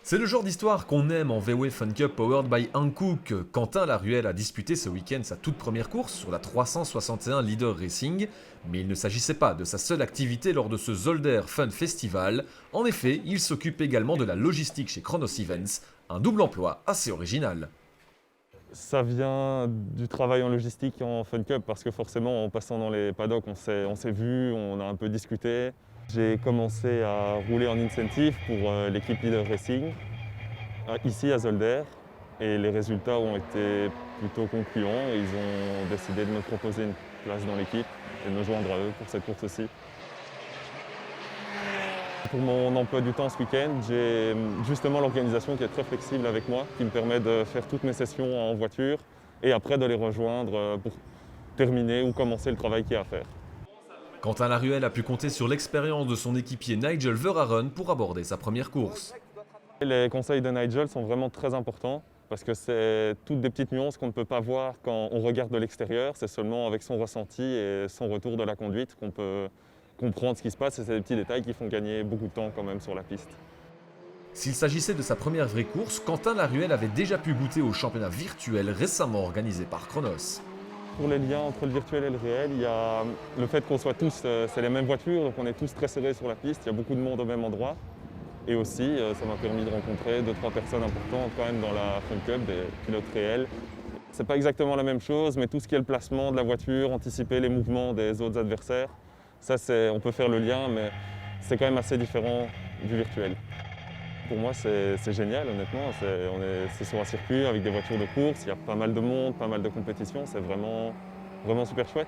C'est le genre d'histoire qu'on aime en VW Fun Cup powered by Hankook. Quentin Laruelle a disputé ce week-end sa toute première course sur la 361 Leader Racing, mais il ne s'agissait pas de sa seule activité lors de ce Zolder Fun Festival. En effet, il s'occupe également de la logistique chez Chronos Events, un double emploi assez original. Ça vient du travail en logistique en Fun Cup parce que forcément en passant dans les paddocks on s'est vu, on a un peu discuté. J'ai commencé à rouler en incentive pour l'équipe Leader Racing ici à Zolder et les résultats ont été plutôt concluants et ils ont décidé de me proposer une place dans l'équipe et de me joindre à eux pour cette course aussi. Pour mon emploi du temps ce week-end, j'ai justement l'organisation qui est très flexible avec moi, qui me permet de faire toutes mes sessions en voiture et après de les rejoindre pour terminer ou commencer le travail qu'il y a à faire. Quentin Laruelle a pu compter sur l'expérience de son équipier Nigel Verhaeren pour aborder sa première course. Les conseils de Nigel sont vraiment très importants parce que c'est toutes des petites nuances qu'on ne peut pas voir quand on regarde de l'extérieur. C'est seulement avec son ressenti et son retour de la conduite qu'on peut comprendre ce qui se passe et c'est des petits détails qui font gagner beaucoup de temps quand même sur la piste. S'il s'agissait de sa première vraie course, Quentin Laruelle avait déjà pu goûter au championnat virtuel récemment organisé par Chronos. Pour les liens entre le virtuel et le réel, il y a le fait qu'on soit tous, c'est les mêmes voitures, donc on est tous très serrés sur la piste, il y a beaucoup de monde au même endroit. Et aussi, ça m'a permis de rencontrer 2-3 personnes importantes quand même dans la Fun Cup, des pilotes réels. C'est pas exactement la même chose, mais tout ce qui est le placement de la voiture, anticiper les mouvements des autres adversaires, ça on peut faire le lien, mais c'est quand même assez différent du virtuel. Pour moi, c'est génial, honnêtement. C'est sur un circuit avec des voitures de course, il y a pas mal de monde, pas mal de compétitions, c'est vraiment, vraiment super chouette.